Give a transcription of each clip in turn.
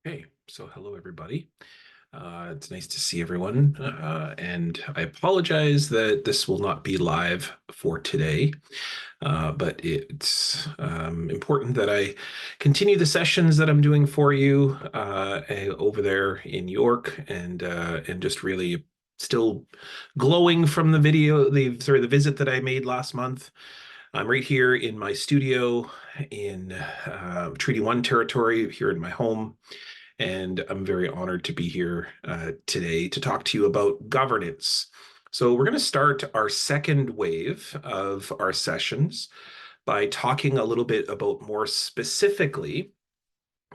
Hey, so hello everybody. It's nice to see everyone, and I apologize that this will not be live for today, but it's important that I continue the sessions that I'm doing for you over there in York, and just really still glowing from the visit that I made last month. I'm right here in my studio in Treaty One territory here in my home. And I'm very honored to be here today to talk to you about governance. So, we're going to start our second wave of our sessions by talking a little bit about more specifically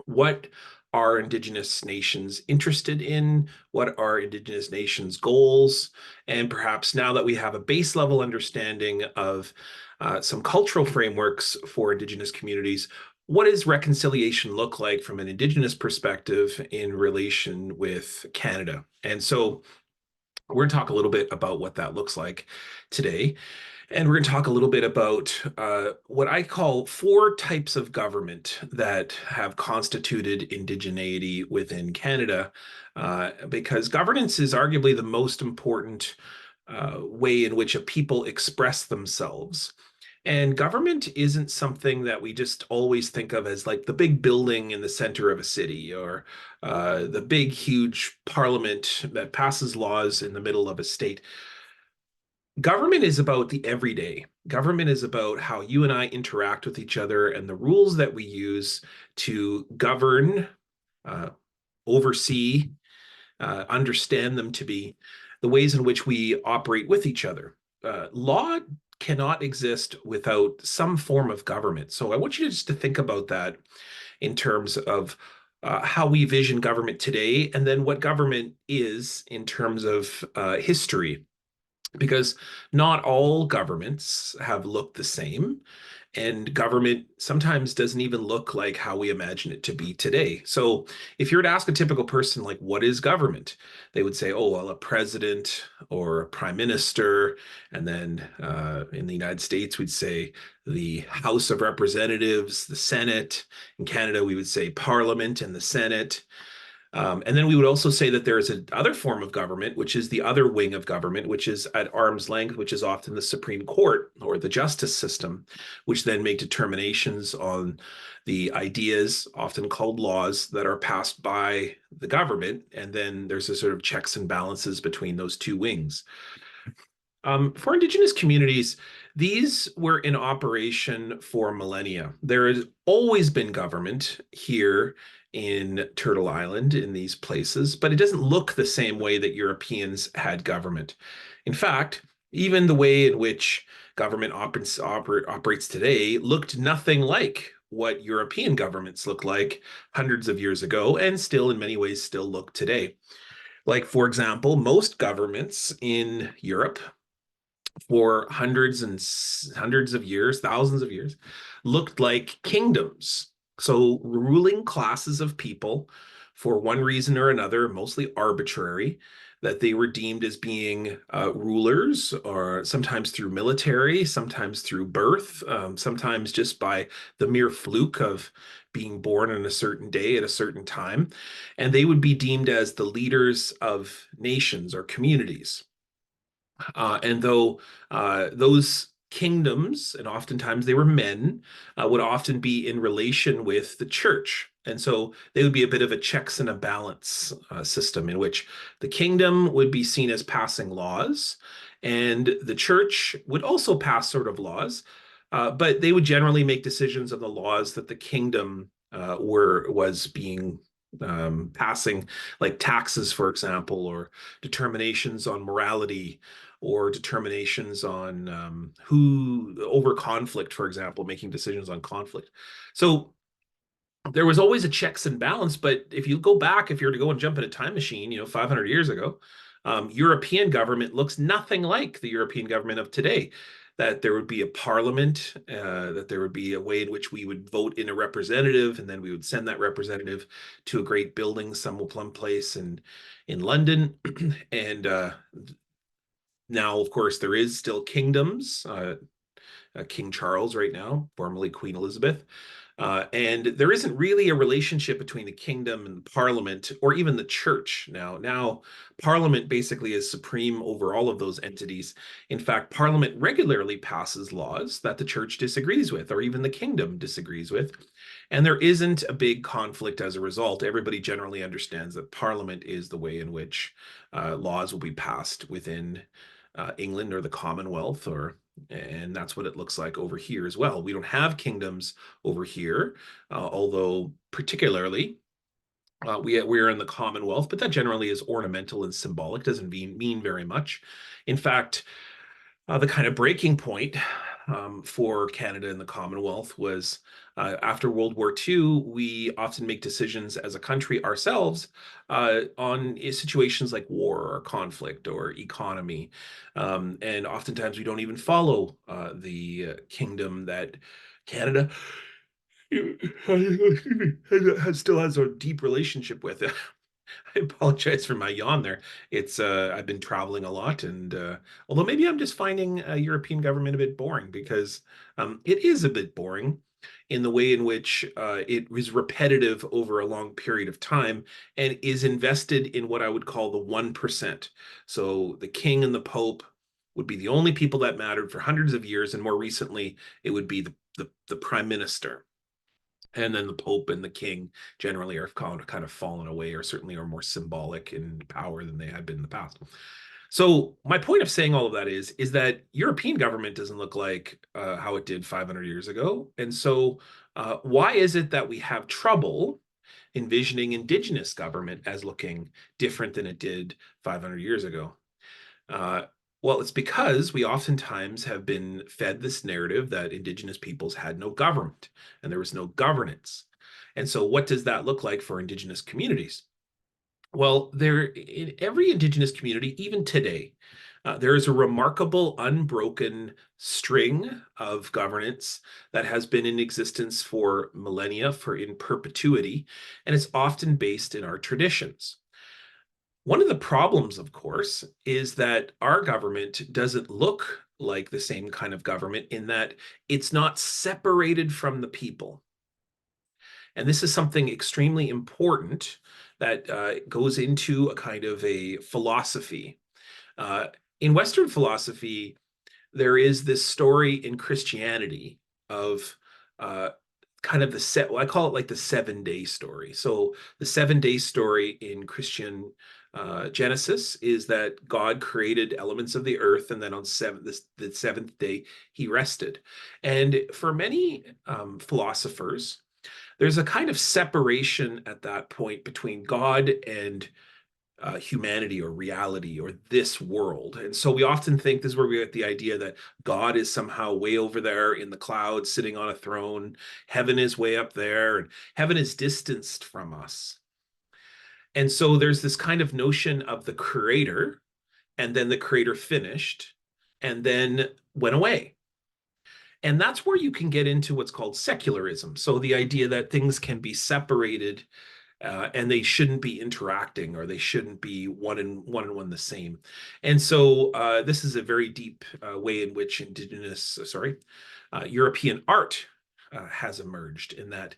what are Indigenous nations interested in, what are Indigenous nations goals, and perhaps now that we have a base level understanding of some cultural frameworks for Indigenous communities, what does reconciliation look like from an Indigenous perspective in relation with Canada? And so we're going to talk a little bit about what that looks like today. And we're going to talk a little bit about what I call four types of government that have constituted indigeneity within Canada, because governance is arguably the most important way in which a people express themselves. And government isn't something that we just always think of as like the big building in the center of a city or the big, huge parliament that passes laws in the middle of a state. Government is about the everyday. Government is about how you and I interact with each other and the rules that we use to govern, uh, oversee, understand them to be the ways in which we operate with each other. Law cannot exist without some form of government. So I want you just to think about that in terms of how we vision government today, and then what government is in terms of history, because not all governments have looked the same, and government sometimes doesn't even look like how we imagine it to be today. So if you were to ask a typical person, like, what is government? They would say, oh, well, a president or a prime minister. And then in the United States, we'd say the House of Representatives, the Senate. In Canada, we would say Parliament and the Senate. And then we would also say that there is another form of government, which is the other wing of government, which is at arm's length, which is often the Supreme Court or the justice system, which then make determinations on the ideas, often called laws, that are passed by the government. And then there's a sort of checks and balances between those two wings. For Indigenous communities, these were in operation for millennia. There has always been government here in Turtle Island in these places, but it doesn't look the same way that Europeans had government. In fact, even the way in which government operates today looked nothing like what European governments looked like hundreds of years ago, and still, in many ways, still look today. Like, for example, most governments in Europe for hundreds and hundreds of years, thousands of years, looked like kingdoms. So ruling classes of people for one reason or another, mostly arbitrary, that they were deemed as being rulers, or sometimes through military, sometimes through birth, sometimes just by the mere fluke of being born on a certain day at a certain time. And they would be deemed as the leaders of nations or communities. And though those kingdoms, and oftentimes they were men, would often be in relation with the church. And so they would be a bit of a checks and a balance system in which the kingdom would be seen as passing laws, and the church would also pass sort of laws, but they would generally make decisions on the laws that the kingdom was being passing, like taxes, for example, or determinations on morality, or determinations on who over conflict, for example, making decisions on conflict. So there was always a checks and balance. But if you go back, if you were to go and jump in a time machine, 500 years ago, European government looks nothing like the European government of today. That there would be a parliament, that there would be a way in which we would vote in a representative, and then we would send that representative to a great building, some plum place in London. And now, of course, there is still kingdoms. King Charles right now, formerly Queen Elizabeth. And there isn't really a relationship between the kingdom and the parliament or even the church now. Now, parliament basically is supreme over all of those entities. In fact, parliament regularly passes laws that the church disagrees with or even the kingdom disagrees with. And there isn't a big conflict as a result. Everybody generally understands that parliament is the way in which laws will be passed within England or the Commonwealth, and that's what it looks like over here as well. We don't have kingdoms over here, although particularly we're in the Commonwealth, but that generally is ornamental and symbolic, doesn't mean very much. In fact, the kind of breaking point for Canada and the Commonwealth was after World War II, we often make decisions as a country ourselves on situations like war or conflict or economy. And oftentimes we don't even follow the kingdom that Canada still has a deep relationship with. I apologize for my yawn there. It's I've been traveling a lot, and although maybe I'm just finding European government a bit boring because it is a bit boring in the way in which it was repetitive over a long period of time and is invested in what I would call the 1%. So the king and the pope would be the only people that mattered for hundreds of years, and more recently, it would be the prime minister. And then the Pope and the King generally are kind of fallen away, or certainly are more symbolic in power than they had been in the past. So my point of saying all of that is that European government doesn't look like how it did 500 years ago. And so why is it that we have trouble envisioning Indigenous government as looking different than it did 500 years ago? Uh, well, it's because we oftentimes have been fed this narrative that Indigenous peoples had no government and there was no governance. And so, what does that look like for Indigenous communities? Well, there in every Indigenous community, even today, there is a remarkable, unbroken string of governance that has been in existence for millennia, for in perpetuity, and it's often based in our traditions. One of the problems, of course, is that our government doesn't look like the same kind of government in that it's not separated from the people. And this is something extremely important that goes into a kind of a philosophy. Uh, in Western philosophy, there is this story in Christianity of uh, kind of well, I call it like the 7 day story. So the 7 day story in Christian Genesis is that God created elements of the earth, and then on the seventh day he rested. And for many philosophers, there's a kind of separation at that point between God and humanity or reality or this world. And so we often think this is where we get the idea that God is somehow way over there in the clouds sitting on a throne. Heaven is way up there, and heaven is distanced from us. And so there's this kind of notion of the creator, and then the creator finished and then went away. And that's where you can get into what's called secularism. So the idea that things can be separated and they shouldn't be interacting, or they shouldn't be one the same. And so this is a very deep way in which European art has emerged, in that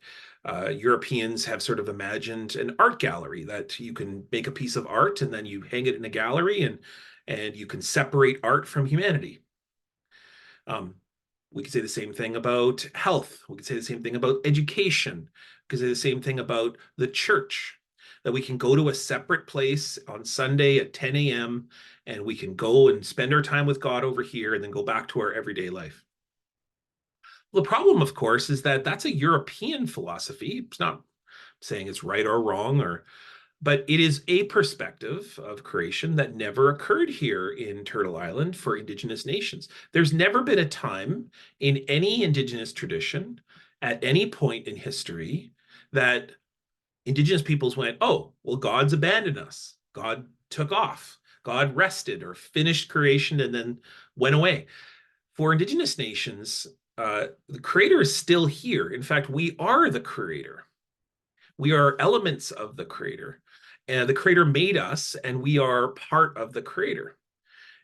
Europeans have sort of imagined an art gallery, that you can make a piece of art and then you hang it in a gallery, and you can separate art from humanity. We could say the same thing about health. We could say the same thing about education. We could say the same thing about the church, that we can go to a separate place on Sunday at 10 a.m. and we can go and spend our time with God over here and then go back to our everyday life. The problem, of course, is that that's a European philosophy. It's not saying it's right or wrong, but it is a perspective of creation that never occurred here in Turtle Island for Indigenous nations. There's never been a time in any Indigenous tradition at any point in history that Indigenous peoples went, oh, well, God's abandoned us. God took off. God rested or finished creation and then went away. For Indigenous nations, the creator is still here. In fact, we are the creator. We are elements of the creator, and the creator made us, and we are part of the creator.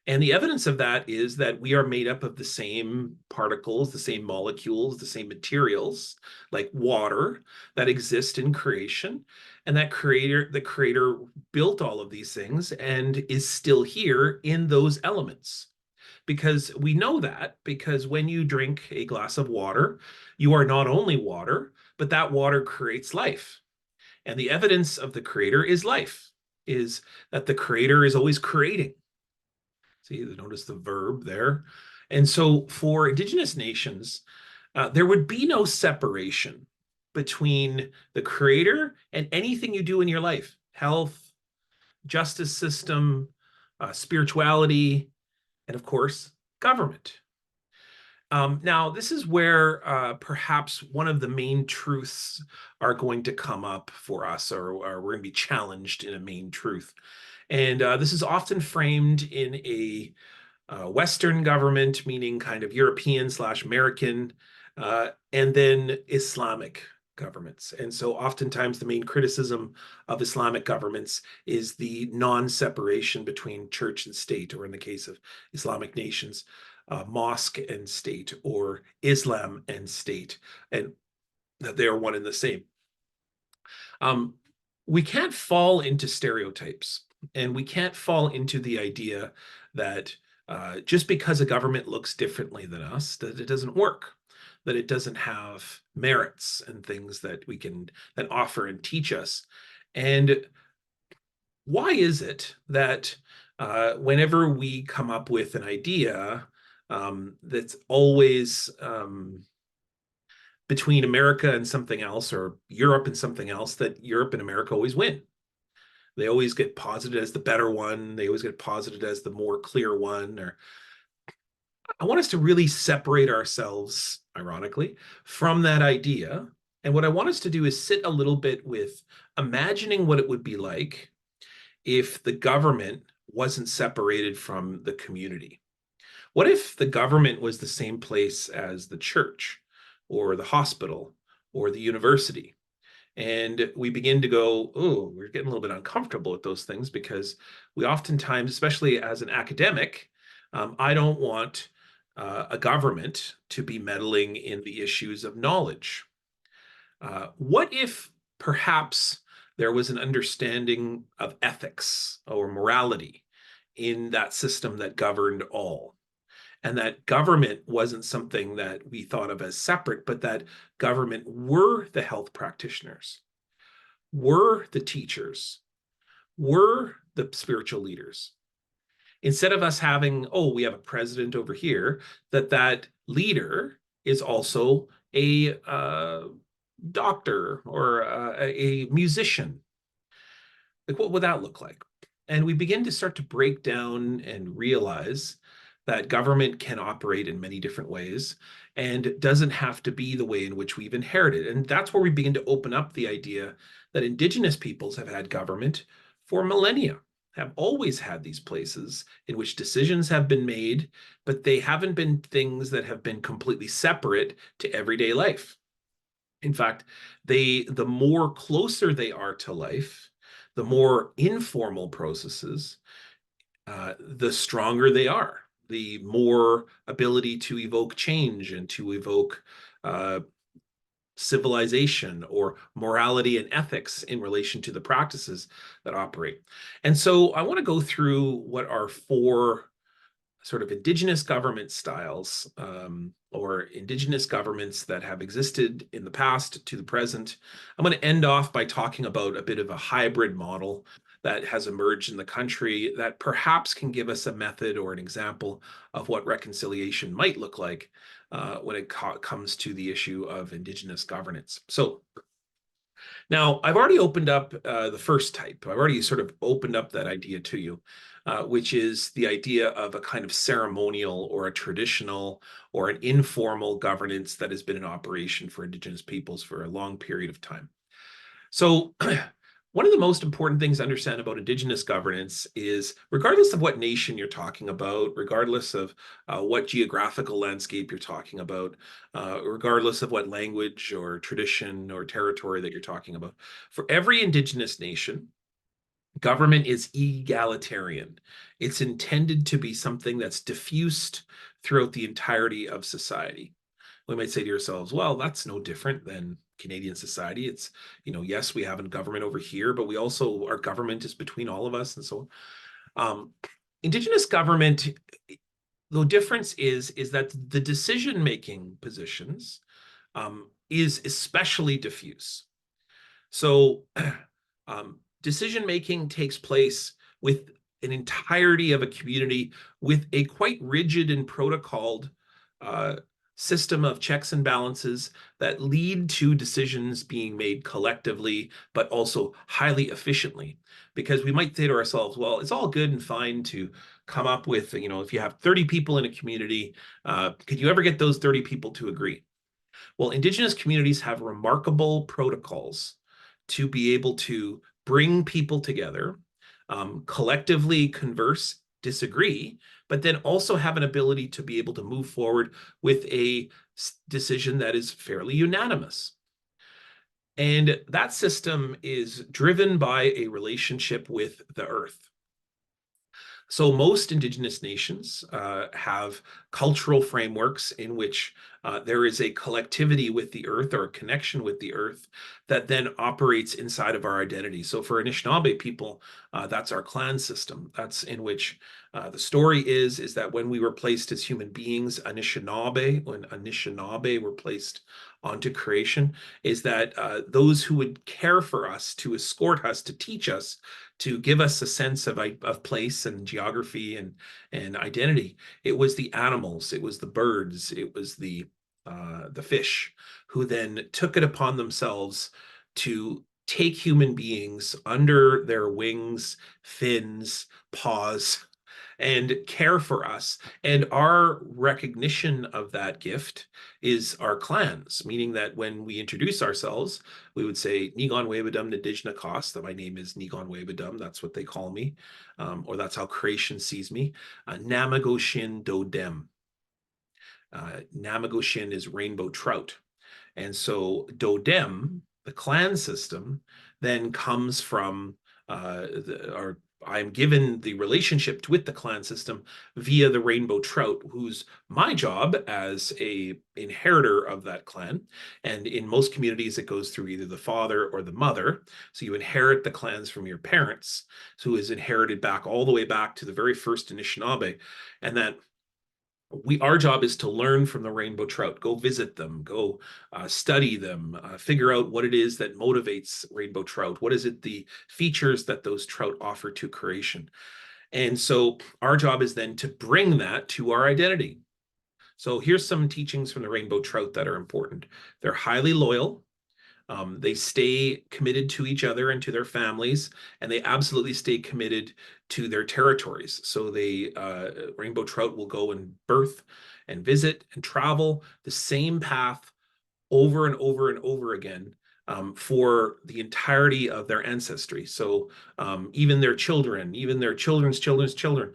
And the evidence of that is that we are made up of the same particles, the same molecules, the same materials, like water, that exist in creation. And the creator built all of these things and is still here in those elements. Because we know that because when you drink a glass of water, you are not only water, but that water creates life. And the evidence of the creator is life, is that the creator is always creating. See, notice the verb there. And so for Indigenous nations, there would be no separation between the creator and anything you do in your life: health, justice system, spirituality, and of course, government. Now, this is where perhaps one of the main truths are going to come up for us, or we're going to be challenged in a main truth. And this is often framed in a Western government, meaning kind of European/American, and then Islamic governments. And so oftentimes the main criticism of Islamic governments is the non-separation between church and state, or in the case of Islamic nations, mosque and state, or Islam and state, and that they are one and the same. We can't fall into stereotypes, and we can't fall into the idea that just because a government looks differently than us, that it doesn't work, that it doesn't have merits and things that we can that offer and teach us. And why is it that whenever we come up with an idea that's always between America and something else, or Europe and something else, that Europe and America always win? They always get posited as the better one. They always get posited as the more clear one. Or I want us to really separate ourselves, ironically, from that idea. And what I want us to do is sit a little bit with imagining what it would be like if the government wasn't separated from the community. What if the government was the same place as the church, or the hospital, or the university? And we begin to go, oh, we're getting a little bit uncomfortable with those things, because we oftentimes, especially as an academic, I don't want a government to be meddling in the issues of knowledge. What if perhaps there was an understanding of ethics or morality in that system that governed all? And that government wasn't something that we thought of as separate, but that government were the health practitioners, were the teachers, were the spiritual leaders. Instead of us having, oh, we have a president over here, that leader is also a doctor, or a musician. Like, what would that look like? And we begin to start to break down and realize that government can operate in many different ways, and doesn't have to be the way in which we've inherited. And that's where we begin to open up the idea that Indigenous peoples have had government for millennia, have always had these places in which decisions have been made, but they haven't been things that have been completely separate to everyday life. In fact, the more closer they are to life, the more informal processes, the stronger they are, the more ability to evoke change and to evoke civilization or morality and ethics in relation to the practices that operate. And so I want to go through what are four sort of Indigenous government styles, or Indigenous governments that have existed in the past to the present. I'm going to end off by talking about a bit of a hybrid model that has emerged in the country that perhaps can give us a method or an example of what reconciliation might look like when it comes to the issue of Indigenous governance. So now, I've already opened up the first type. I've already sort of opened up that idea to you, which is the idea of a kind of ceremonial, or a traditional, or an informal governance that has been in operation for Indigenous peoples for a long period of time. So one of the most important things to understand about Indigenous governance is, regardless of what nation you're talking about, regardless of what geographical landscape you're talking about, regardless of what language or tradition or territory that you're talking about, for every Indigenous nation, Government is egalitarian. It's intended to be something that's diffused throughout the entirety of society. We might say to yourselves, well, that's no different than Canadian society. It's, yes, we have a government over here, but we also, our government is between all of us and so on. Indigenous government, the difference is that the decision-making positions is especially diffuse. So decision-making takes place with an entirety of a community with a quite rigid and protocoled system of checks and balances that lead to decisions being made collectively, but also highly efficiently. Because we might say to ourselves, well, it's all good and fine to come up with, if you have 30 people in a community, could you ever get those 30 people to agree? Well, Indigenous communities have remarkable protocols to be able to bring people together, collectively converse, disagree, but then also have an ability to be able to move forward with a decision that is fairly unanimous. And that system is driven by a relationship with the earth. So most Indigenous nations have cultural frameworks in which there is a collectivity with the earth or a connection with the earth that then operates inside of our identity. So for Anishinaabe people, that's our clan system. That's in which the story is that when we were placed as human beings, when Anishinaabe were placed onto creation, is that those who would care for us, to escort us, to teach us, to give us a sense of place and geography and identity. It was the animals, it was the birds, it was the fish, who then took it upon themselves to take human beings under their wings, fins, paws, and care for us. And our recognition of that gift is our clans, meaning that when we introduce ourselves, we would say, Nigaan Webadum Nadijna, that my name is Nigaan Webadum, that's what they call me, or that's how creation sees me. Namagoshin Dodem. Namagoshin is rainbow trout. And so Dodem, the clan system, then comes from I'm given the relationship with the clan system via the rainbow trout, who's my job as a inheritor of that clan. And in most communities, it goes through either the father or the mother. So you inherit the clans from your parents, who is inherited back all the way back to the very first Anishinaabe. And that our job is to learn from the rainbow trout, go visit them, go study them, figure out what it is that motivates rainbow trout. What is it, the features that those trout offer to creation? And so our job is then to bring that to our identity. So here's some teachings from the rainbow trout that are important. They're highly loyal. They stay committed to each other and to their families, and they absolutely stay committed to their territories. So rainbow trout will go and birth and visit and travel the same path over and over and over again for the entirety of their ancestry. So even their children, even their children's children's children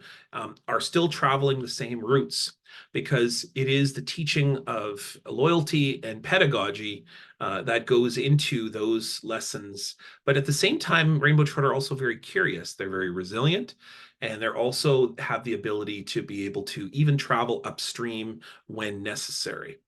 are still traveling the same routes, because it is the teaching of loyalty and pedagogy that goes into those lessons. But at the same time, rainbow trout are also very curious. They're very resilient, and they're also have the ability to be able to even travel upstream when necessary.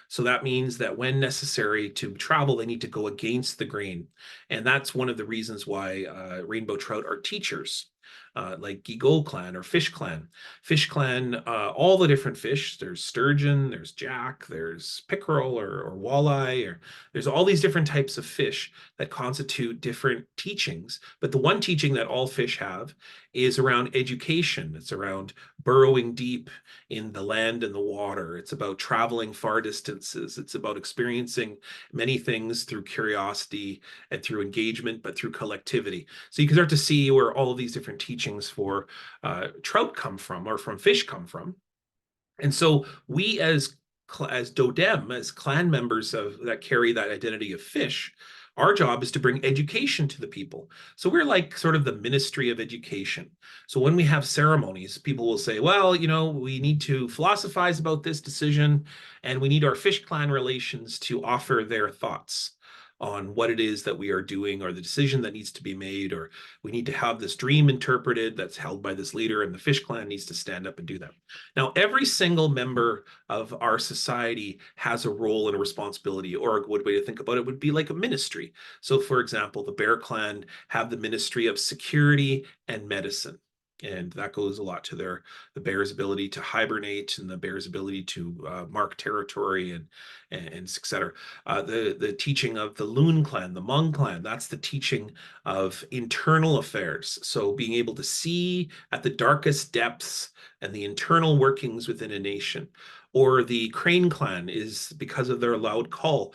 So that means that when necessary to travel, they need to go against the grain. And that's one of the reasons why rainbow trout are teachers. Like Gigot clan or fish clan. Fish clan, all the different fish. There's sturgeon, there's jack, there's pickerel or walleye, or there's all these different types of fish that constitute different teachings. But the one teaching that all fish have is around education. It's around burrowing deep in the land and the water. It's about traveling far distances. It's about experiencing many things through curiosity and through engagement, but through collectivity. So you can start to see where all of these different teachings for trout come from, or from fish come from. And so we as Dodem, as clan members that carry that identity of fish, our job is to bring education to the people. So we're like sort of the ministry of education. So when we have ceremonies, people will say, well, we need to philosophize about this decision, and we need our fish clan relations to offer their thoughts on what it is that we are doing, or the decision that needs to be made, or we need to have this dream interpreted that's held by this leader, and the fish clan needs to stand up and do that. Now, every single member of our society has a role and a responsibility, or a good way to think about it would be like a ministry. So, for example, the Bear Clan have the Ministry of Security and Medicine. And that goes a lot to the bear's ability to hibernate and the bear's ability to mark territory and et cetera. The teaching of the Loon clan, the Hmong clan, that's the teaching of internal affairs. So being able to see at the darkest depths and the internal workings within a nation. Or the Crane clan is because of their loud call.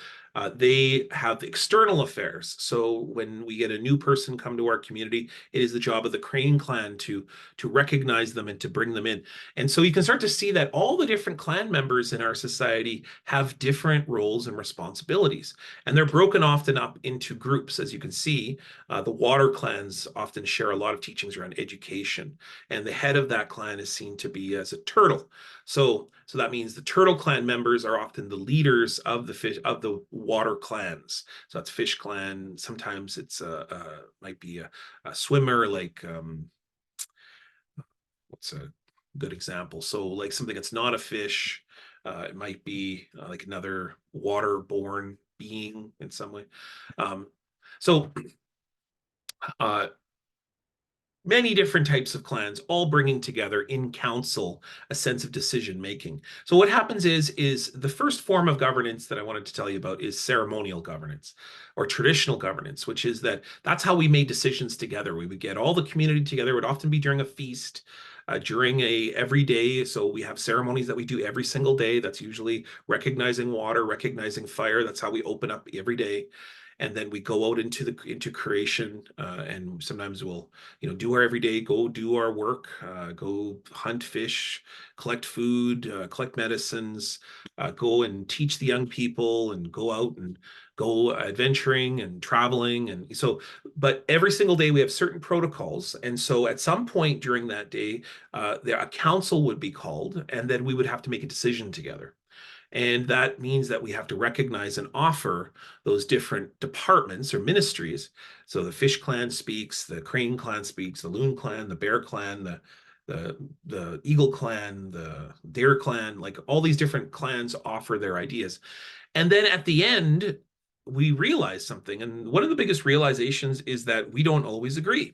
They have external affairs. So when we get a new person come to our community, it is the job of the Crane clan to recognize them and to bring them in. And so you can start to see that all the different clan members in our society have different roles and responsibilities. And they're broken often up into groups. As you can see, the water clans often share a lot of teachings around education. And the head of that clan is seen to be as a turtle. So that means the turtle clan members are often the leaders of the water clans. So that's fish clan. Sometimes it's might be a swimmer, like what's a good example? So like something that's not a fish, it might be like another waterborne being in some way. So many different types of clans, all bringing together in council a sense of decision making. So what happens is the first form of governance that I wanted to tell you about is ceremonial governance, or traditional governance, which is that's how we made decisions together. We would get all the community together. It would often be during a feast, during every day. So we have ceremonies that we do every single day. That's usually recognizing water, recognizing fire. That's how we open up every day. And then we go out into creation, and sometimes we'll do our everyday, go do our work, go hunt fish, collect food, collect medicines, go and teach the young people, and go out and go adventuring and traveling. And so, but every single day we have certain protocols. And so at some point during that day, a council would be called, and then we would have to make a decision together. And that means that we have to recognize and offer those different departments or ministries. So the fish clan speaks, the crane clan speaks, the loon clan, the bear clan, the eagle clan, the deer clan, like all these different clans offer their ideas. And then at the end, we realize something. And one of the biggest realizations is that we don't always agree.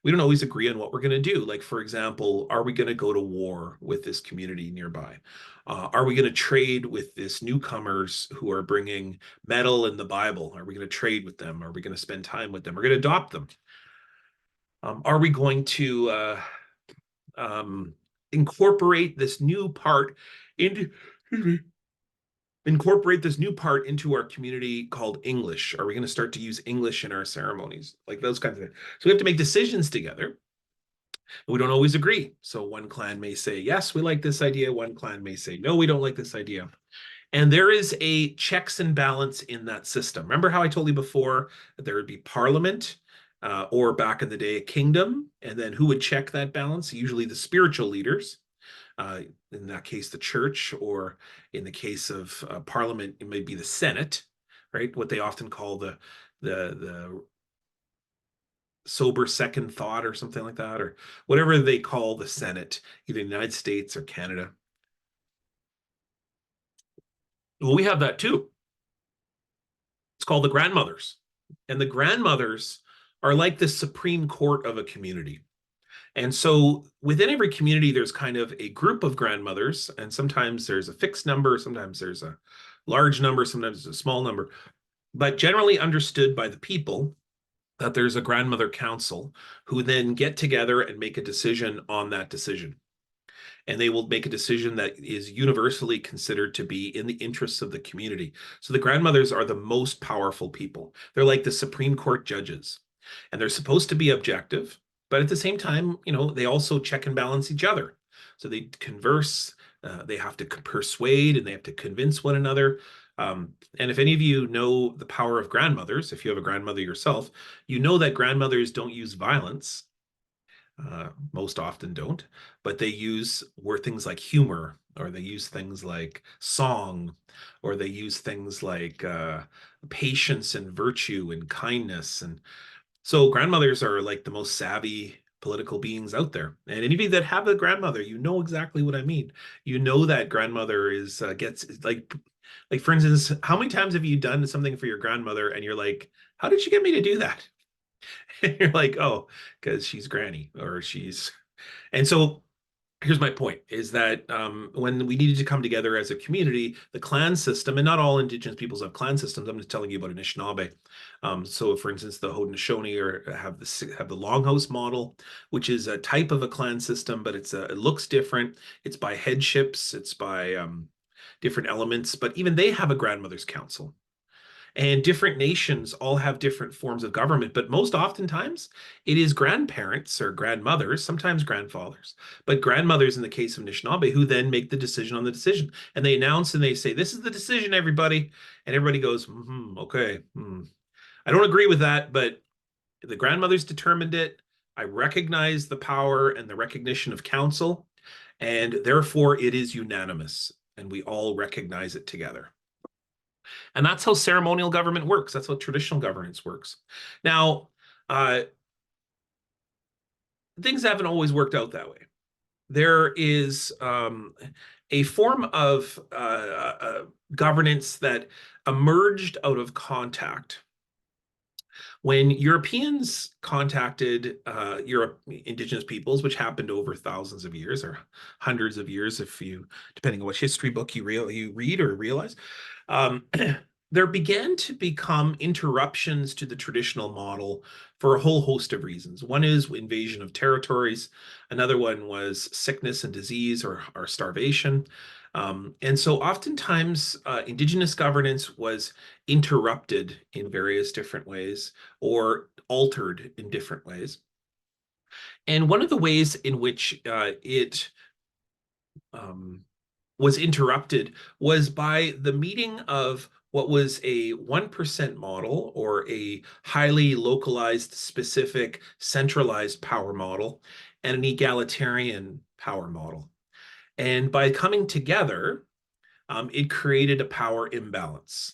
We don't always agree on what we're going to do. Like, for example, are we going to go to war with this community nearby? Are we going to trade with this newcomers who are bringing metal in the Bible? Are we going to trade with them? Are we going to spend time with them? Are we going to adopt them? Are we going to incorporate this new part into our community called English? Are we going to start to use English in our ceremonies? Like those kinds of things. So we have to make decisions together. We don't always agree. So one clan may say, yes, we like this idea. One clan may say, no, we don't like this idea. And there is a checks and balance in that system. Remember how I told you before that there would be parliament, or back in the day, a kingdom, and then who would check that balance? Usually the spiritual leaders. In that case, the church, or in the case of parliament, it may be the Senate, right? What they often call the sober second thought, or something like that, or whatever they call the Senate, either in the United States or Canada. Well, we have that too. It's called the grandmothers. And the grandmothers are like the Supreme Court of a community. And so within every community, there's kind of a group of grandmothers, and sometimes there's a fixed number, sometimes there's a large number, sometimes there's a small number, but generally understood by the people that there's a grandmother council who then get together and make a decision on that decision. And they will make a decision that is universally considered to be in the interests of the community. So the grandmothers are the most powerful people. They're like the Supreme Court judges, and they're supposed to be objective, but at the same time, they also check and balance each other. So they converse, they have to persuade, and they have to convince one another. And if any of you know the power of grandmothers, if you have a grandmother yourself, you know that grandmothers don't use violence. Most often don't, but they use things like humor, or they use things like song, or they use things like patience and virtue and kindness. And so grandmothers are like the most savvy political beings out there. And anybody that have a grandmother, you know exactly what I mean. You know that grandmother is gets like for instance, how many times have you done something for your grandmother and you're like, how did she get me to do that? And you're like, oh, because she's granny or she's. And so here's my point is that when we needed to come together as a community, the clan system, and not all Indigenous peoples have clan systems. I'm just telling you about Anishinaabe. So, for instance, the Haudenosaunee have the Longhouse model, which is a type of a clan system, but it looks different. It's by headships, it's by different elements, but even they have a grandmother's council. And different nations all have different forms of government, but most oftentimes it is grandparents or grandmothers, sometimes grandfathers, but grandmothers in the case of Anishinaabe, who then make the decision on the decision. And they announce and they say, this is the decision, everybody. And everybody goes, okay. I don't agree with that, but the grandmothers determined it. I recognize the power and the recognition of council, and therefore it is unanimous, and we all recognize it together. And that's how ceremonial government works. That's how traditional governance works. Now, things haven't always worked out that way. There is a form of governance that emerged out of contact. When Europeans contacted Indigenous peoples, which happened over thousands of years or hundreds of years, if you, depending on which history book you read or realize, there began to become interruptions to the traditional model for a whole host of reasons. One is invasion of territories. Another one was sickness and disease or starvation. And so oftentimes Indigenous governance was interrupted in various different ways or altered in different ways. And one of the ways in which it was interrupted was by the meeting of what was a 1% model or a highly localized, specific, centralized power model and an egalitarian power model. And by coming together, it created a power imbalance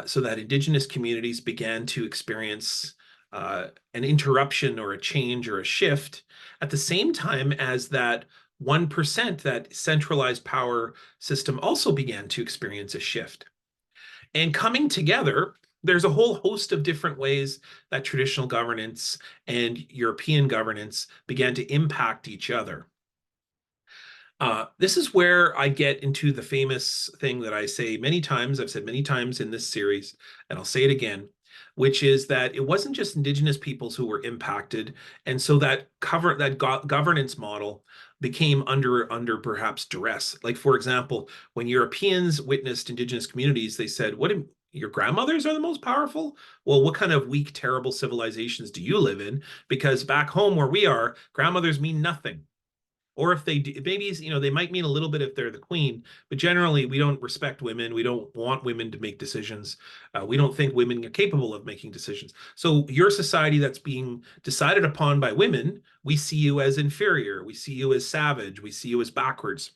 so that Indigenous communities began to experience an interruption or a change or a shift at the same time as that 1%, that centralized power system also began to experience a shift. And coming together, there's a whole host of different ways that traditional governance and European governance began to impact each other. This is where I get into the famous thing that I say many times, I've said many times in this series, and I'll say it again, which is that it wasn't just Indigenous peoples who were impacted. And so that governance model became under perhaps duress. Like, for example, when Europeans witnessed Indigenous communities, they said, what, your grandmothers are the most powerful? Well, what kind of weak, terrible civilizations do you live in? Because back home where we are, grandmothers mean nothing. Or if they do, maybe, they might mean a little bit if they're the queen, but generally we don't respect women. We don't want women to make decisions. We don't think women are capable of making decisions. So your society that's being decided upon by women, we see you as inferior. We see you as savage. We see you as backwards.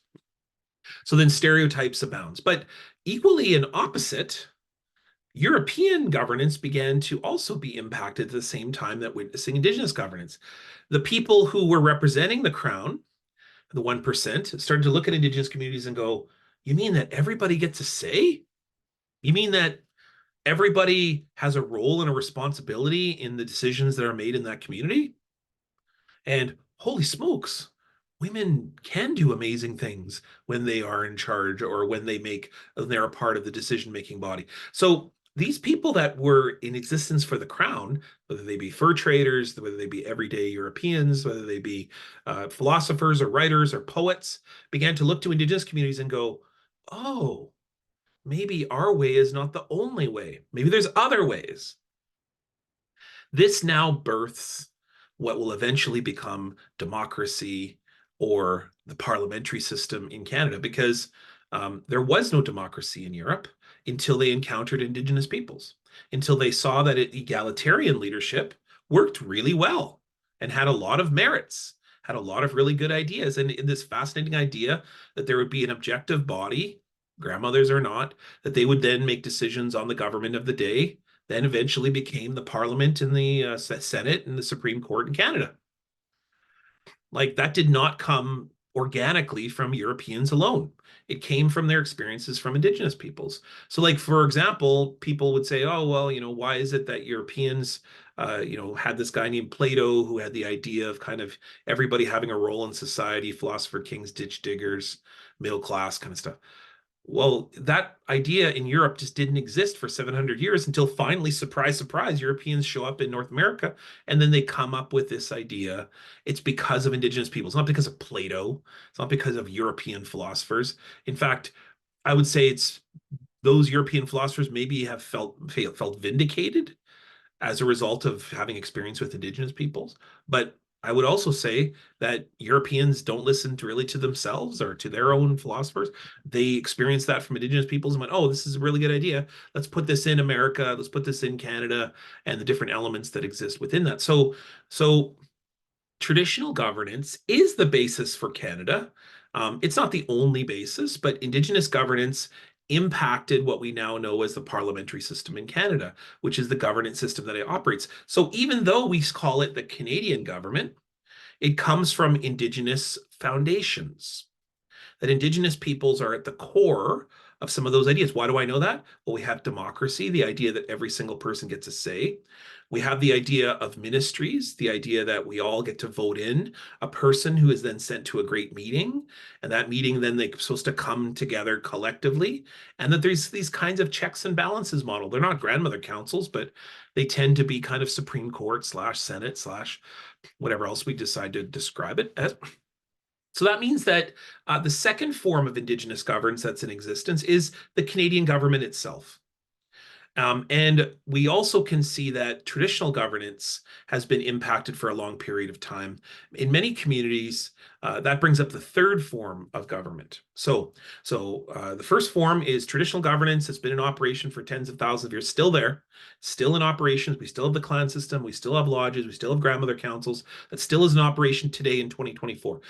So then stereotypes abounds. But equally and opposite, European governance began to also be impacted at the same time that witnessing Indigenous governance. The people who were representing the crown, the 1%, started to look at Indigenous communities and go, you mean that everybody gets a say? You mean that everybody has a role and a responsibility in the decisions that are made in that community? And holy smokes, women can do amazing things when they are in charge or when they're a part of the decision-making body. So these people that were in existence for the crown, whether they be fur traders, whether they be everyday Europeans, whether they be philosophers or writers or poets, began to look to Indigenous communities and go, oh, maybe our way is not the only way. Maybe there's other ways. This now births what will eventually become democracy or the parliamentary system in Canada, because there was no democracy in Europe until they encountered Indigenous peoples, until they saw that egalitarian leadership worked really well and had a lot of merits, had a lot of really good ideas. And in this fascinating idea that there would be an objective body, grandmothers or not, that they would then make decisions on the government of the day, then eventually became the Parliament and the Senate and the Supreme Court in Canada. Like that did not come organically from Europeans alone. It came from their experiences from Indigenous peoples. So, like for example, people would say, "Oh, well, why is it that Europeans, had this guy named Plato who had the idea of kind of everybody having a role in society, philosopher kings, ditch diggers, middle class kind of stuff." Well, that idea in Europe just didn't exist for 700 years until finally, surprise, surprise, Europeans show up in North America and then they come up with this idea. It's because of Indigenous people. It's not because of Plato. It's not because of European philosophers. In fact, I would say it's those European philosophers maybe have felt vindicated as a result of having experience with Indigenous peoples. But I would also say that Europeans don't listen to themselves or to their own philosophers. They experienced that from Indigenous peoples and went, "Oh, this is a really good idea. Let's put this in America. Let's put this in Canada," and the different elements that exist within that. So traditional governance is the basis for Canada. It's not the only basis, but Indigenous governance impacted what we now know as the parliamentary system in Canada, which is the governance system that it operates. So even though we call it the Canadian government, it comes from Indigenous foundations, that Indigenous peoples are at the core of some of those ideas. Why do I know that? Well, we have democracy, the idea that every single person gets a say. We have the idea of ministries, the idea that we all get to vote in a person who is then sent to a great meeting. And that meeting, then they're supposed to come together collectively. And that there's these kinds of checks and balances model. They're not grandmother councils, but they tend to be kind of Supreme Court / Senate / whatever else we decide to describe it as. So that means that the second form of Indigenous governance that's in existence is the Canadian government itself. And we also can see that traditional governance has been impacted for a long period of time. In many communities, that brings up the third form of government. So the first form is traditional governance. It's been in operation for tens of thousands of years, still there, still in operations. We still have the clan system. We still have lodges. We still have grandmother councils. That still is in operation today in 2024.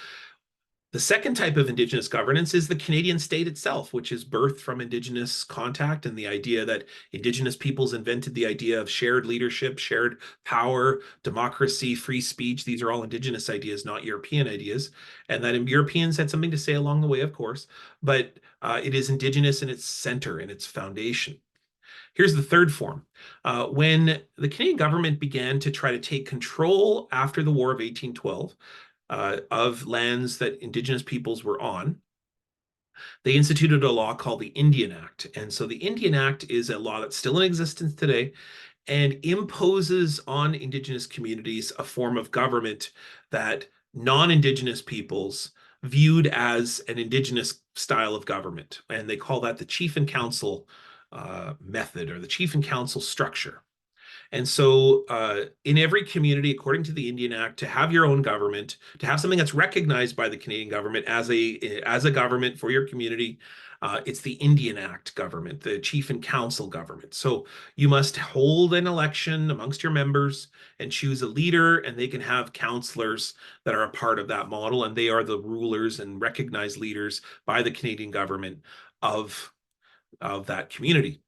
The second type of Indigenous governance is the Canadian state itself, which is birthed from Indigenous contact and the idea that Indigenous peoples invented the idea of shared leadership, shared power, democracy, free speech. These are all Indigenous ideas, not European ideas. And that Europeans had something to say along the way, of course, but it is Indigenous in its center, in its foundation. Here's the third form. When the Canadian government began to try to take control after the War of 1812, of lands that Indigenous peoples were on, they instituted a law called the Indian Act. And so the Indian Act is a law that's still in existence today and imposes on Indigenous communities a form of government that non-Indigenous peoples viewed as an Indigenous style of government. And they call that the chief and council method, or the chief and council structure. And so in every community, according to the Indian Act, to have your own government, to have something that's recognized by the Canadian government as a government for your community, it's the Indian Act government, the chief and council government. So you must hold an election amongst your members and choose a leader, and they can have councillors that are a part of that model, and they are the rulers and recognized leaders by the Canadian government of that community.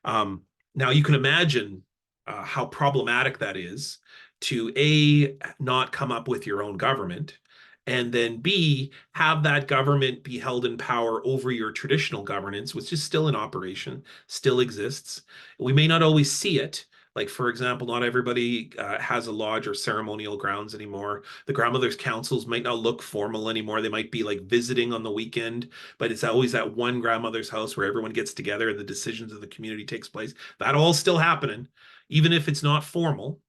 Now you can imagine how problematic that is to A, not come up with your own government, and then B, have that government be held in power over your traditional governance, which is still in operation, still exists. We may not always see it. Like, for example, not everybody has a lodge or ceremonial grounds anymore. The grandmother's councils might not look formal anymore. They might be like visiting on the weekend, but it's always that one grandmother's house where everyone gets together and the decisions of the community takes place. That all still happening, even if it's not formal.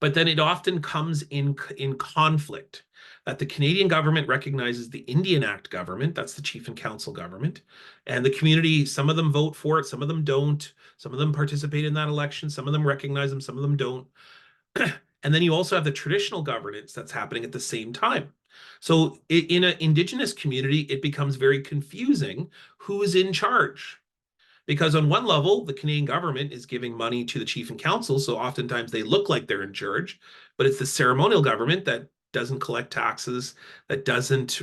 But then it often comes in conflict, that the Canadian government recognizes the Indian Act government, that's the chief and council government, and the community, some of them vote for it, some of them don't, some of them participate in that election, some of them recognize them, some of them don't. And then you also have the traditional governance that's happening at the same time. So in an Indigenous community, it becomes very confusing who is in charge. Because on one level, the Canadian government is giving money to the chief and council, so oftentimes they look like they're in charge, but it's the ceremonial government that doesn't collect taxes, that doesn't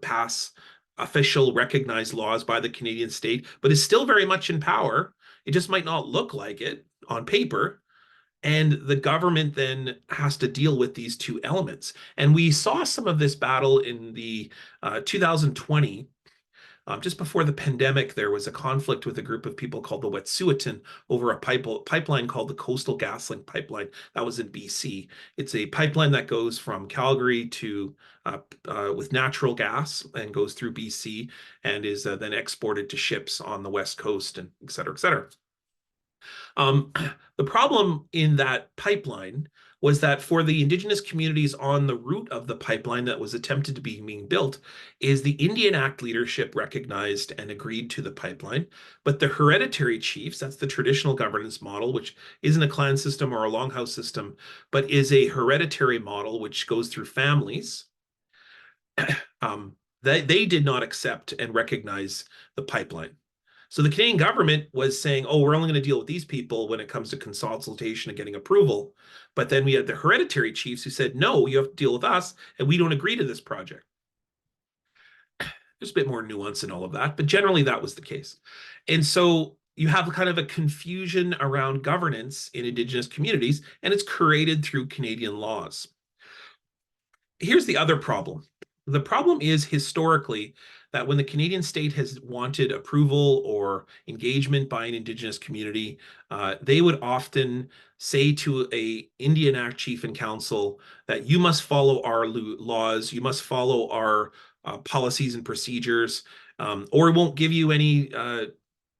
pass official recognized laws by the Canadian state, but is still very much in power. It just might not look like it on paper. And the government then has to deal with these two elements. And we saw some of this battle in the 2020. Just before the pandemic, there was a conflict with a group of people called the Wet'suwet'en over a pipeline called the Coastal GasLink Pipeline. That was in BC. It's a pipeline that goes from Calgary to with natural gas and goes through BC and is then exported to ships on the West Coast and et cetera, et cetera. The problem in that pipeline was that for the Indigenous communities on the route of the pipeline that was attempted to be being built, is the Indian Act leadership recognized and agreed to the pipeline, but the hereditary chiefs, that's the traditional governance model, which isn't a clan system or a longhouse system, but is a hereditary model which goes through families. They did not accept and recognize the pipeline. So the Canadian government was saying, oh, we're only going to deal with these people when it comes to consultation and getting approval. But then we had the hereditary chiefs who said, no, you have to deal with us, and we don't agree to this project. There's a bit more nuance in all of that, but generally that was the case. And so you have kind of a confusion around governance in Indigenous communities, and it's created through Canadian laws. Here's the other problem. The problem is historically that when the Canadian state has wanted approval or engagement by an Indigenous community, they would often say to a Indian Act chief and council that you must follow our laws, you must follow our policies and procedures, or it won't give you any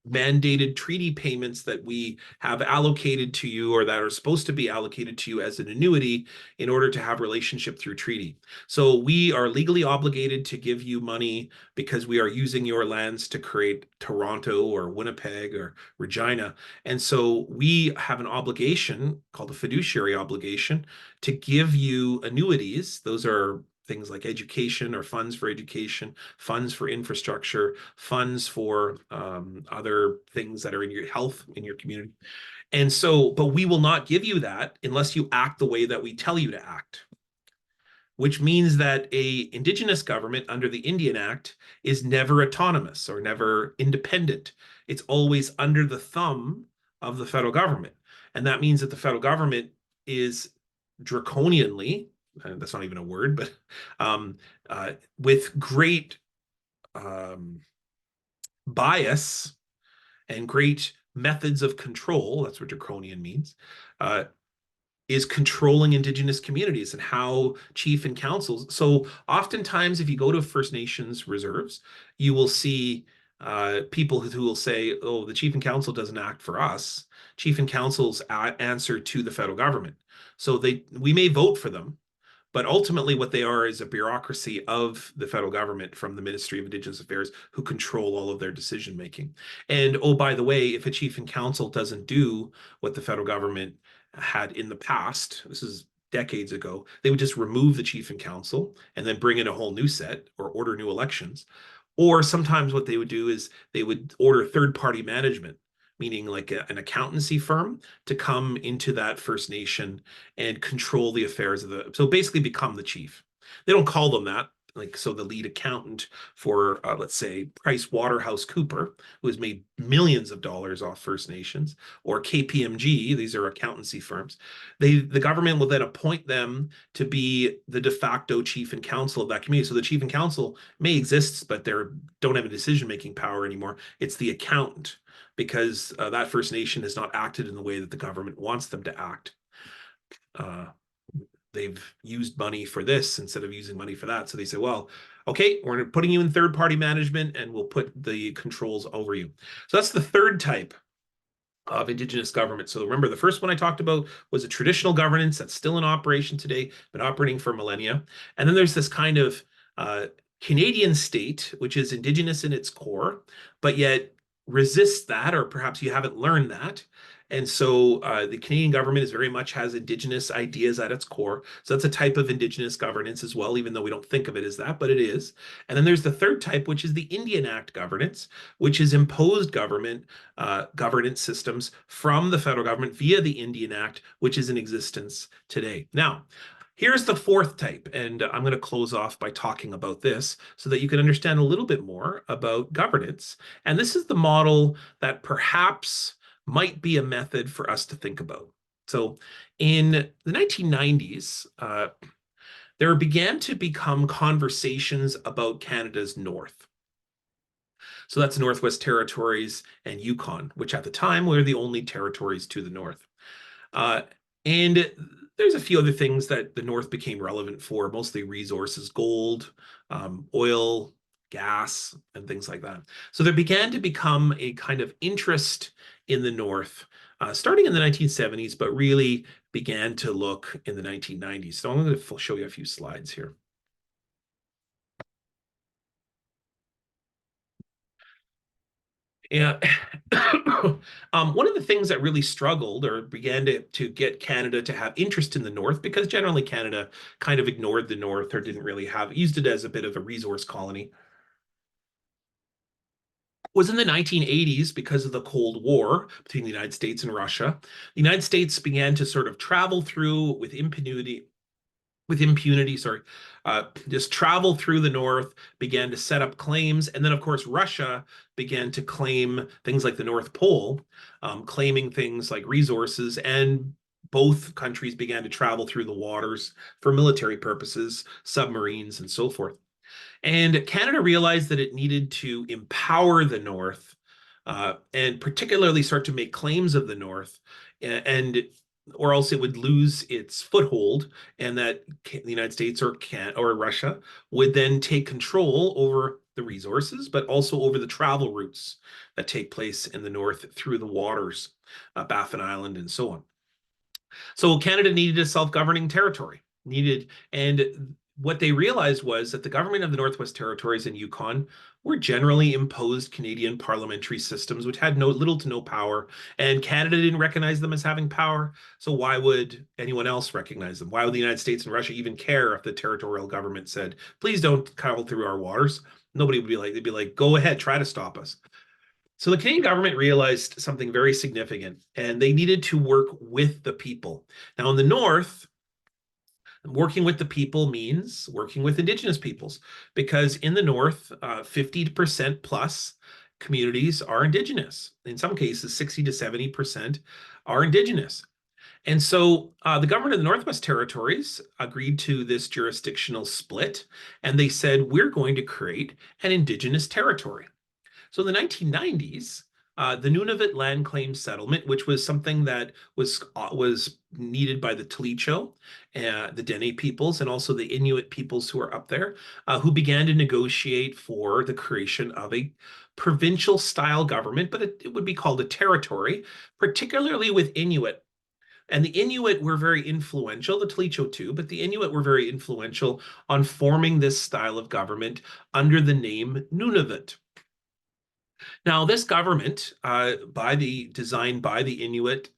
mandated treaty payments that we have allocated to you or that are supposed to be allocated to you as an annuity in order to have relationship through treaty. So we are legally obligated to give you money because we are using your lands to create Toronto or Winnipeg or Regina. And so we have an obligation called a fiduciary obligation to give you annuities. Those are things like education or funds for education, funds for infrastructure, funds for other things that are in your health in your community. And so, but we will not give you that unless you act the way that we tell you to act, which means that a Indigenous government under the Indian Act is never autonomous or never independent. It's always under the thumb of the federal government. And that means that the federal government is draconianly, that's not even a word, but with great bias and great methods of control, that's what draconian means, is controlling Indigenous communities and how chief and councils. So oftentimes, if you go to First Nations reserves, you will see people who will say, oh, the chief and council doesn't act for us. Chief and councils answer to the federal government. So we may vote for them, but ultimately what they are is a bureaucracy of the federal government from the Ministry of Indigenous Affairs who control all of their decision making. And oh, by the way, if a chief and council doesn't do what the federal government had in the past, this is decades ago, they would just remove the chief and council and then bring in a whole new set or order new elections. Or sometimes what they would do is they would order third-party management, meaning like an accountancy firm, to come into that First Nation and control the affairs of so basically become the chief. They don't call them that. Like, so the lead accountant for, let's say, Price Waterhouse Cooper, who has made millions of dollars off First Nations, or KPMG, these are accountancy firms, the government will then appoint them to be the de facto chief and council of that community. So the chief and council may exist, but they don't have a decision-making power anymore. It's the accountant, because that First Nation has not acted in the way that the government wants them to act. They've used money for this instead of using money for that. So they say, well, okay, we're putting you in third-party management and we'll put the controls over you. So that's the third type of Indigenous government. So remember, the first one I talked about was a traditional governance that's still in operation today, been operating for millennia. And then there's this kind of Canadian state, which is Indigenous in its core, but yet resists that, or perhaps you haven't learned that. And so the Canadian government is very much has Indigenous ideas at its core. So that's a type of Indigenous governance as well, even though we don't think of it as that, but it is. And then there's the third type, which is the Indian Act governance, which is imposed governance systems from the federal government via the Indian Act, which is in existence today. Now, Here's the fourth type, and I'm going to close off by talking about this so that you can understand a little bit more about governance. And this is the model that perhaps might be a method for us to think about. So in the 1990s, there began to become conversations about Canada's north. So that's Northwest Territories and Yukon, which at the time were the only territories to the north. Uh, and there's a few other things that the North became relevant for, mostly resources, gold, oil, gas, and things like that. So there began to become a kind of interest in the North, starting in the 1970s, but really began to look in the 1990s. So I'm going to show you a few slides here. Yeah. One of the things that really struggled or began to get Canada to have interest in the North, because generally Canada kind of ignored the North or didn't really used it as a bit of a resource colony, was in the 1980s because of the Cold War between the United States and Russia. The United States began to sort of travel through with impunity, sorry, just travel through the north, began to set up claims. And then, of course, Russia began to claim things like the North Pole, claiming things like resources. And both countries began to travel through the waters for military purposes, submarines, and so forth. And Canada realized that it needed to empower the North, and particularly start to make claims of the North, and or else it would lose its foothold, and that the United States or Russia would then take control over the resources, but also over the travel routes that take place in the North through the waters, Baffin Island, and so on. So Canada needed a self-governing territory, and what they realized was that the government of the Northwest Territories and Yukon were generally imposed Canadian parliamentary systems, which had little to no power, and Canada didn't recognize them as having power. So why would anyone else recognize them? Why would the United States and Russia even care if the territorial government said, "Please don't travel through our waters"? Nobody would be like, they'd be like, "Go ahead, try to stop us." So the Canadian government realized something very significant, and they needed to work with the people. Now, in the North, working with the people means working with Indigenous peoples, because in the North, 50% plus communities are Indigenous. In some cases, 60 to 70% are Indigenous. And so the government of the Northwest Territories agreed to this jurisdictional split, and they said, we're going to create an Indigenous territory. So in the 1990s, the Nunavut land claim settlement, which was something that was needed by the Tlicho, the Dene peoples, and also the Inuit peoples who are up there, who began to negotiate for the creation of a provincial style government, but it would be called a territory, particularly with Inuit. And the Inuit were very influential, the Tlicho too, but the Inuit were very influential on forming this style of government under the name Nunavut. Now, this government, designed by the Inuit,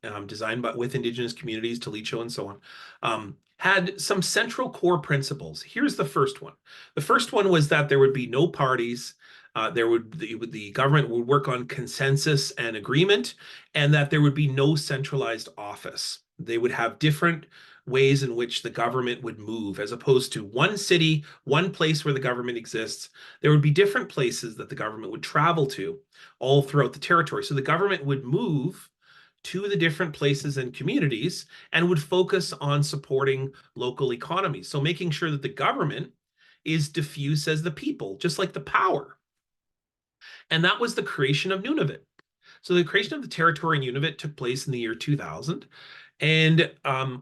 with Indigenous communities, Tlicho and so on, had some central core principles. Here's the first one. The first one was that there would be no parties. The government would work on consensus and agreement, and that there would be no centralized office. They would have different ways in which the government would move, as opposed to one city, one place where the government exists. There would be different places that the government would travel to all throughout the territory. So the government would move to the different places and communities and would focus on supporting local economies. So making sure that the government is diffuse as the people, just like the power. And that was the creation of Nunavut. So the creation of the territory in Nunavut took place in the year 2000. And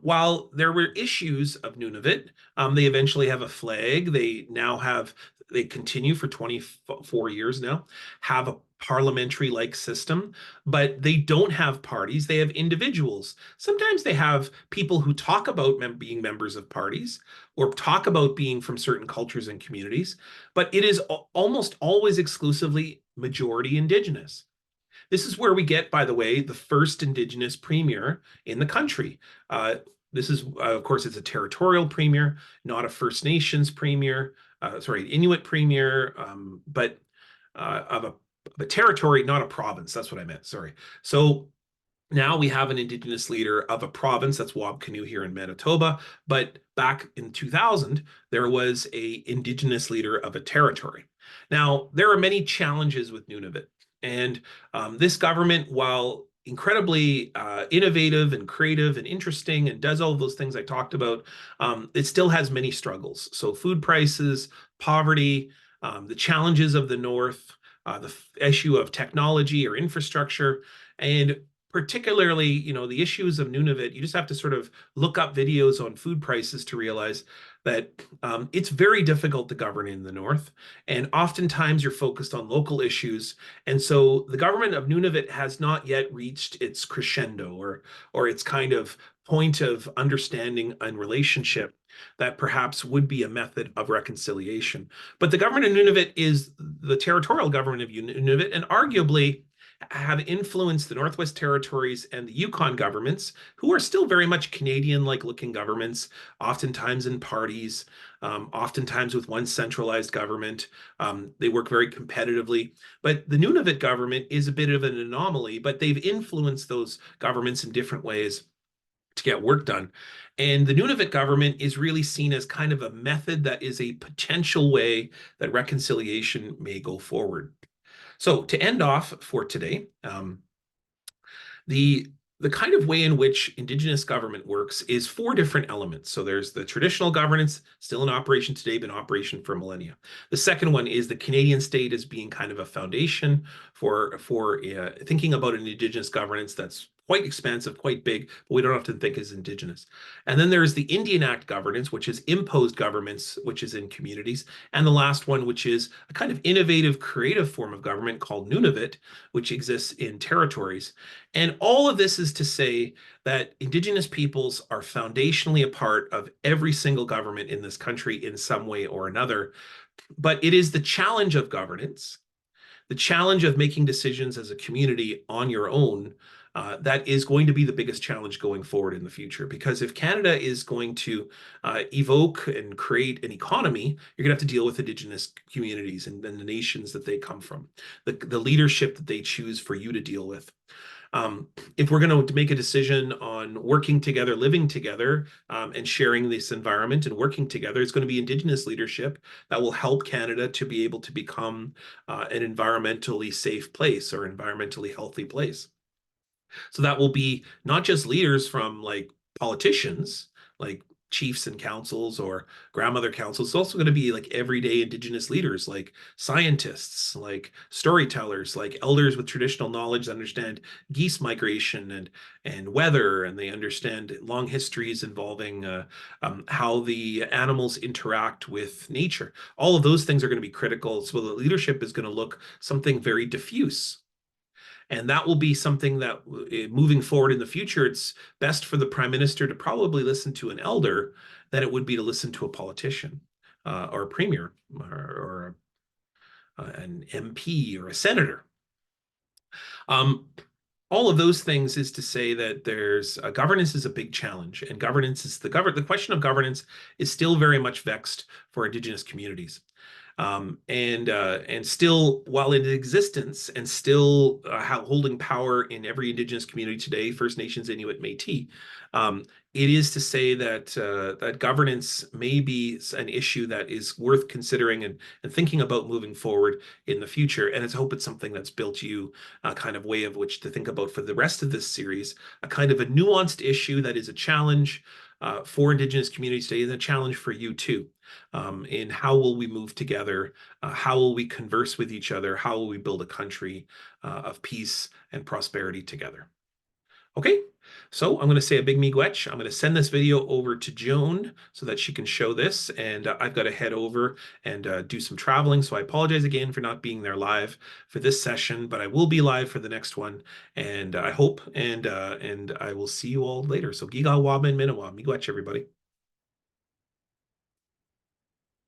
while there were issues of Nunavut, they eventually have a flag. They continue for 24 years now, have a parliamentary-like system, but they don't have parties. They have individuals. Sometimes they have people who talk about being members of parties or talk about being from certain cultures and communities, but it is almost always exclusively majority Indigenous. This is where we get, by the way, the first Indigenous premier in the country. This is, of course, it's a territorial premier, not a First Nations premier, Inuit premier, but of a territory, not a province. That's what I meant. Sorry. So Now we have an Indigenous leader of a province, that's Wampanoag here in Manitoba, but back in 2000, there was a Indigenous leader of a territory. Now, there are many challenges with Nunavut, and this government, while incredibly innovative and creative and interesting and does all of those things I talked about, it still has many struggles. So food prices, poverty, the challenges of the North, the issue of technology or infrastructure, and particularly, the issues of Nunavut, you just have to sort of look up videos on food prices to realize that it's very difficult to govern in the North. And oftentimes you're focused on local issues. And so the government of Nunavut has not yet reached its crescendo or its kind of point of understanding and relationship that perhaps would be a method of reconciliation. But the government of Nunavut is the territorial government of Nunavut, and arguably have influenced the Northwest Territories and the Yukon governments, who are still very much Canadian-like looking governments, oftentimes in parties, oftentimes with one centralized government. They work very competitively. But the Nunavut government is a bit of an anomaly, but they've influenced those governments in different ways to get work done. And the Nunavut government is really seen as kind of a method that is a potential way that reconciliation may go forward. So to end off for today, the the kind of way in which Indigenous government works is four different elements. So there's the traditional governance, still in operation today, been in operation for millennia. The second one is the Canadian state as being kind of a foundation for thinking about an Indigenous governance that's quite expansive, quite big, but we don't often think as Indigenous. And then there's the Indian Act governance, which is imposed governments, which is in communities. And the last one, which is a kind of innovative, creative form of government called Nunavut, which exists in territories. And all of this is to say that Indigenous peoples are foundationally a part of every single government in this country in some way or another. But it is the challenge of governance, the challenge of making decisions as a community on your own, that is going to be the biggest challenge going forward in the future. Because if Canada is going to evoke and create an economy, you're going to have to deal with Indigenous communities and the nations that they come from, the leadership that they choose for you to deal with. If we're going to make a decision on working together, living together, and sharing this environment and working together, it's going to be Indigenous leadership that will help Canada to be able to become an environmentally safe place or environmentally healthy place. So that will be not just leaders from like politicians, like chiefs and councils or grandmother councils. It's also going to be like everyday Indigenous leaders, like scientists, like storytellers, like elders with traditional knowledge that understand geese migration and weather, and they understand long histories involving how the animals interact with nature. All of those things are going to be critical. So the leadership is going to look something very diffuse. And that will be something that moving forward in the future, it's best for the prime minister to probably listen to an elder than it would be to listen to a politician or a premier or an MP or a senator. All of those things is to say that there's governance is a big challenge, and governance is the question of governance is still very much vexed for Indigenous communities. And still, while in existence and still holding power in every Indigenous community today, First Nations, Inuit, Métis, it is to say that that governance may be an issue that is worth considering and thinking about moving forward in the future. And I hope it's something that's built you a kind of way of which to think about for the rest of this series, a kind of a nuanced issue that is a challenge for Indigenous communities today and a challenge for you too. In how will we move together? How will we converse with each other? How will we build a country of peace and prosperity together? Okay, so I'm going to say a big miigwech. I'm going to send this video over to Joan so that she can show this, and I've got to head over and do some traveling. So I apologize again for not being there live for this session, but I will be live for the next one, and I hope and I will see you all later. So giga waben minawam, miigwech, everybody.